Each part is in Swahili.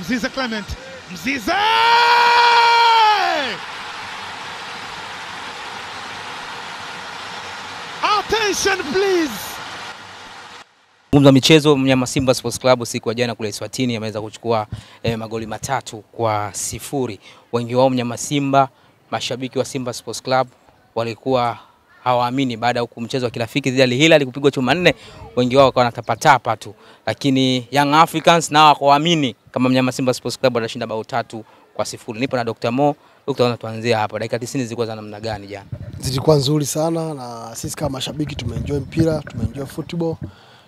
Mzize Clement. Mzize! Attention please. Mzungumza michezo mnyama Simba Sports Club siku ya jana kule Eswatini ameweza kuchukua magoli 3-0. Wengi wao mnyama Simba, mashabiki wa Simba Sports Club walikuwa hawaamini baada ya mchezo wa kirafiki dhidi ya Al Hilal kupigwa chuma 4, wengi wao wakawa wanatapatapa tu. Lakini Young Africans nao wakaamini kama mnyama Simba Sports Club atashinda bao 3-0. Nipo na Dr. Mo. Dr. tuanzie hapa. Dakika 90 zilikuwa za namna gani jana? Zilikuwa nzuri sana na sisi kama mashabiki tumeenjoy mpira, tumeenjoy football.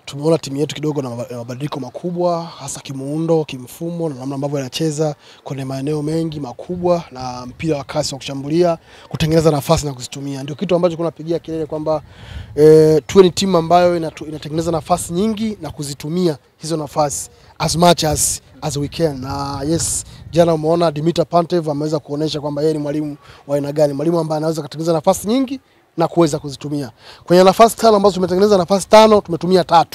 Tumeona timu yetu kidogo na mabadiliko makubwa hasa kimuundo, kimfumo na namna ambavyo inacheza kwenye maeneo mengi makubwa na mpira wa kasi wa kushambulia, kutengeneza nafasi na kuzitumia. Ndio kitu ambacho kunapigia kelele kwamba tuwe ni timu ambayo inatengeneza nafasi nyingi na kuzitumia hizo nafasi as much as we can. Na yes, jana umeona Dimitar Pantev ameweza kuonesha kwamba yeye ni mwalimu wa aina gani, mwalimu ambaye anaweza kutengeneza nafasi nyingi na kuweza kuzitumia. Kwenye nafasi 5 ambazo tumetengeneza nafasi 5, tumetumia 3.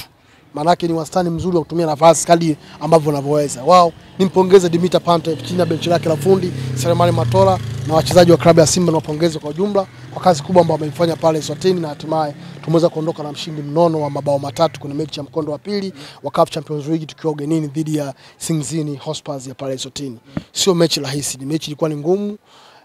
Maana yake ni wastani mzuri wa kutumia nafasi kadri ambavyo unavyoweza. Wao nimpongeze Dimitar Pantev chini ya benchi lake la fundi, Selemani Matola na wachezaji wa klabu ya Simba, na wapongeze kwa ujumla kwa kazi kubwa ambayo wameifanya pale Eswatini, na hatimaye tumeweza kuondoka na mshindi mnono wa mabao 3 kwenye mechi ya mkondo wa pili wa CAF Champions League tukiwa ugenini dhidi ya Singizini Hotspurs ya pale Eswatini. Sio mechi rahisi, ni mechi ilikuwa ni ngumu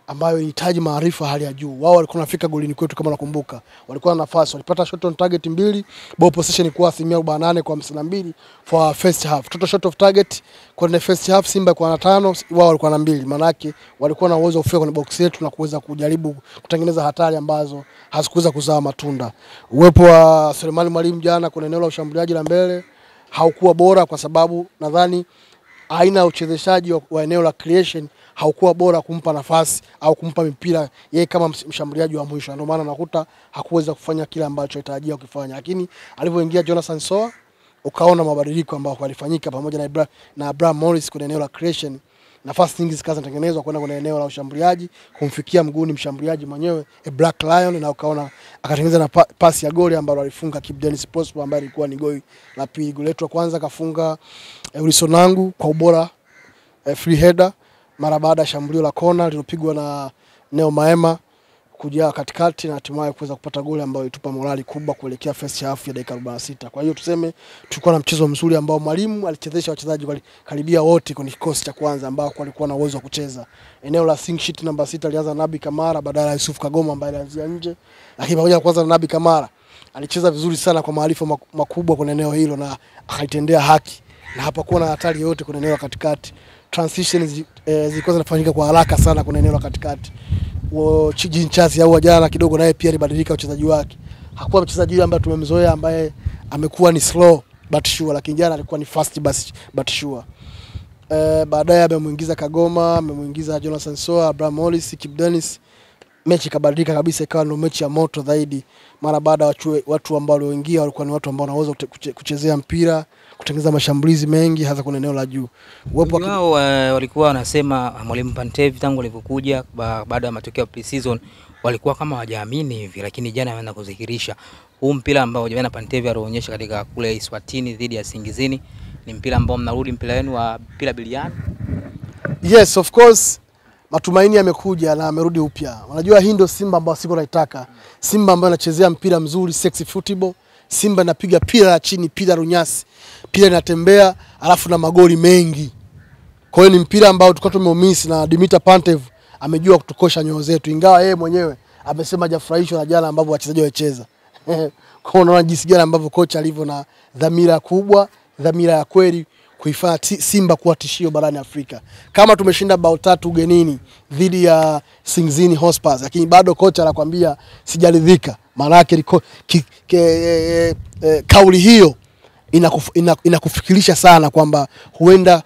ambayo ilihitaji maarifa hali ya juu. Wao walikuwa wanafika golini kwetu kama nakumbuka. Walikuwa na nafasi, walipata shot on target 2, ball possession ilikuwa 48-52 for first half. Total shot of target kwa first half Simba kwa 5, wao walikuwa na 2. Maana yake walikuwa na uwezo kufika kwenye box yetu na kuweza kujaribu kutengeneza hatari ambazo hazikuweza kuzaa matunda. Uwepo wa Selemani Mwalimu jana kwenye eneo la ushambuliaji la mbele haukuwa bora, kwa sababu nadhani aina ya uchezeshaji wa eneo la creation haukuwa bora kumpa nafasi au kumpa mipira yeye kama mshambuliaji wa mwisho. Ndio maana nakuta hakuweza kufanya kile ambacho alitarajia kufanya. Lakini alipoingia Jonathan Soa ukaona mabadiliko ambayo yalifanyika pamoja na Abraham Morris kwenye eneo la creation. Nafasi nyingi zikaanza kutengenezwa kwenda kwenye eneo la ushambuliaji kumfikia mguuni mshambuliaji mwenyewe Black Lion, na ukaona akatengeneza na pasi ya goli ambayo alifunga Kibu Denis Prosper ambaye ilikuwa ni goli la pili. Goli letu la kwanza kafunga Wilson Nangu kwa ubora free header mara baada ya shambulio la kona lililopigwa na Neo Maema kuja katikati na hatimaye kuweza kupata goli ambayo itupa morali kubwa kuelekea first half ya dakika 46. Kwa hiyo tuseme tulikuwa na mchezo mzuri ambao mwalimu alichezesha wachezaji karibia wote kwenye kikosi cha kwanza ambao walikuwa na uwezo wa kucheza. Eneo la sing sheet namba 6 alianza Nabi Kamara badala ya Yusuf Kagoma ambaye alianzia nje, lakini pamoja na kwanza na Nabi Kamara alicheza vizuri sana kwa maarifa makubwa kwenye eneo hilo na akaitendea haki na hapakuwa na hatari yoyote kwenye eneo la katikati. Transitions zilikuwa zinafanyika kwa haraka sana kwenye eneo la katikati. Chiji Nchazi au jana kidogo naye pia alibadilika uchezaji wake. Hakuwa mchezaji yule ambaye tumemzoea ambaye amekuwa ni slow but sure, lakini jana alikuwa ni fast but sure. Baadaye amemuingiza Kagoma, amemuingiza Jonathan Soa, Abraham Morris, Kibu Denis. Mechi kabadilika kabisa, ikawa ndio mechi ya moto zaidi. Mara baada watu ambao walioingia walikuwa ni watu ambao wanaweza kuchezea mpira, kutengeneza mashambulizi mengi hasa kwenye eneo la juu. Wao walikuwa wanasema mwalimu Pantev tangu alipokuja baada ya matokeo ya pre-season walikuwa kama hawajaamini hivi, lakini jana ameanza kudhihirisha huu mpira ambao jana Pantev alionyesha katika kule Eswatini dhidi ya Singizini ni mpira ambao mnarudi mpira wenu wa mpira biliani. Yes, of course. Matumaini yamekuja na amerudi upya. Unajua hii ndio Simba ambayo siko naitaka. Simba ambayo inachezea mpira mzuri, sexy football. Simba inapiga pira la chini, pira runyasi. Pira inatembea, alafu na magoli mengi. Kwa hiyo ni mpira ambao tulikuwa tumeumisi na Dimitar Pantev amejua kutukosha nyoyo zetu, ingawa yeye mwenyewe amesema hajafurahishwa na jana ambavyo wachezaji walicheza. Kwa unaona jinsi gani ambavyo kocha alivyo na dhamira kubwa, dhamira ya kweli kuifanya Simba kuwa tishio barani Afrika. Kama tumeshinda bao 3 ugenini dhidi ya Singizini Hotspurs, lakini bado kocha anakuambia sijaridhika. Maana yake kauli hiyo inakufikirisha sana kwamba huenda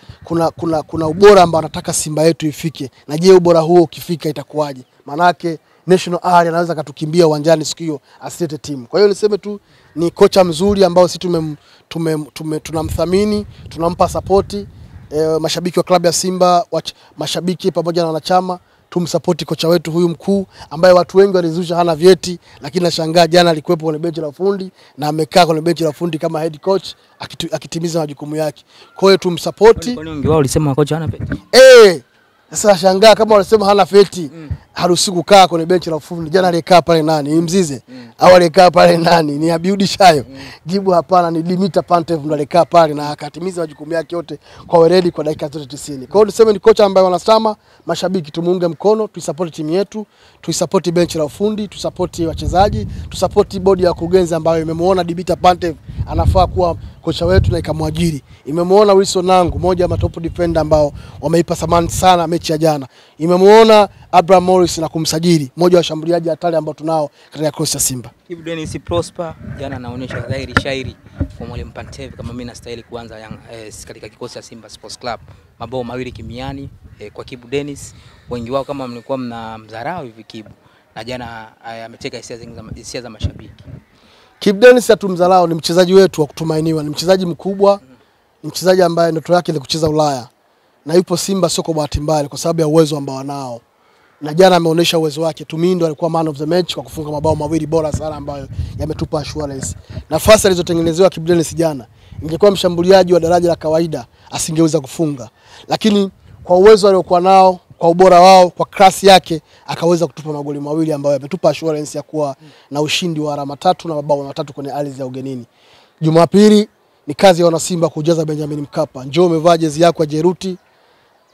kuna ubora ambao anataka Simba yetu ifike. Na je, ubora huo ukifika itakuwaje? Maana yake National Area anaweza katukimbia uwanjani siku hiyo asete team. Kwa hiyo niseme tu ni kocha mzuri ambao sisi tunamthamini, tunampa support. Mashabiki wa klabu ya Simba, mashabiki pamoja na wanachama tumsupport kocha wetu huyu mkuu ambaye watu wengi walizusha hana vyeti, lakini nashangaa jana alikuwepo kwenye benchi la ufundi na amekaa kwenye benchi la ufundi kama head coach akitimiza majukumu yake. Kwa hiyo tumsupport. Kwani wengi wao walisema kocha hana vyeti? Sasa nashangaa kama wanasema hana vyeti, haruhusi kukaa kwenye benchi la ufundi. Jana alikaa pale nani? Ni Mzize? Au alikaa pale nani? Ni Abiudi Shayo? Jibu hapana, ni Dimitar Pantev ndo alikaa pale na akatimiza majukumu yake yote kwa weledi kwa dakika zote 90. Kwa hiyo tuseme ni kocha ambaye wanasema mashabiki tumuunge mkono, tuisupport timu yetu, tuisupport benchi la ufundi, tusupport wachezaji, tusupport bodi ya kurugenzi ambayo imemuona Dimitar Pantev anafaa kuwa kocha wetu na ikamwajiri. Imemuona Wilson Nangu, moja ya top defender ambao wameipa thamani sana mechi ya jana. Imemuona Abraham Morris na kumsajili, moja wa washambuliaji hatari ambao tunao katika cross ya Simba. Kibu Denis Prosper jana anaonyesha dhahiri shairi kwa mwalimu Pantev kama mimi nastahili kuanza katika kikosi cha Simba Sports Club. Mabao mawili kimiani kwa Kibu Denis. Wengi wao kama mlikuwa mnamdharau hivi Kibu, na jana ameteka hisia za mashabiki. Kibu Denis hatumdharau, ni mchezaji wetu wa kutumainiwa, ni mchezaji mkubwa, ni mchezaji ambaye ndoto yake ni kucheza Ulaya. Na yupo Simba sio kwa bahati mbaya, kwa sababu ya uwezo ambao wanao. Na jana ameonyesha uwezo wake. Tumindo alikuwa man of the match kwa kufunga mabao mawili bora sana ambayo yametupa assurance. Nafasi alizotengenezewa Kibu Denis jana, ingekuwa mshambuliaji wa daraja la kawaida asingeweza kufunga. Lakini kwa uwezo aliokuwa nao, kwa ubora wao, kwa class yake, akaweza kutupa magoli mawili ambayo yametupa assurance ya kuwa na ushindi wa alama 3 na mabao matatu kwenye ardhi ya ugenini. Jumapili ni kazi ya wana Simba kujaza Benjamin Mkapa. Njoo umevaa jezi yako ya Jeruti,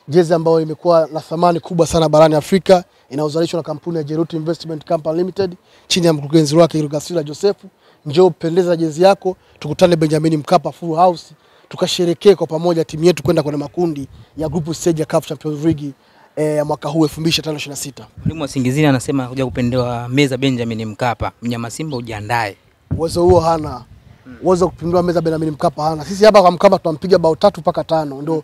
jezi ambayo imekuwa na thamani kubwa sana barani Afrika, inaozalishwa na kampuni ya Jeruti Investment Company Limited chini ya mkurugenzi wake Rugasila Joseph. Njoo pendeza jezi yako, tukutane Benjamin Mkapa full house, tukasherekee kwa pamoja timu yetu kwenda kwenye makundi ya group stage ya CAF Champions League ya mwaka huu 2025-26. Mwalimu wa Singizini anasema kuja kupendewa meza Benjamin Mkapa. Mnyama Simba ujiandae. Uwezo huo hana. Uwezo kupindua meza Benjamin Mkapa hana. Sisi hapa kwa Mkapa tunampiga bao 3 mpaka 5.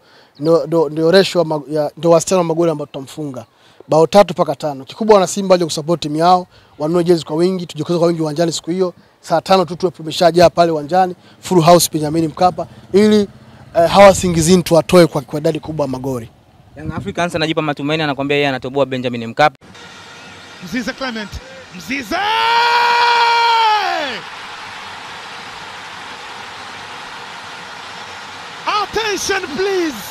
Ndio ratio ndio wastani wa magoli ambao tutamfunga. Bao 3 mpaka 5. Kikubwa wana Simba waje kusupport timu yao, wanunue jezi kwa wingi, tujikeze kwa wingi uwanjani siku hiyo. Saa 5 tu tuwe tumeshajaa pale uwanjani, full house Benjamin Mkapa, ili hawa Singizini tuwatoe kwa idadi kubwa ya magoli. Young Africans anajipa matumaini, anakuambia yeye anatoboa Benjamin Mkapa. Mzize Clement. Mzize! Attention please.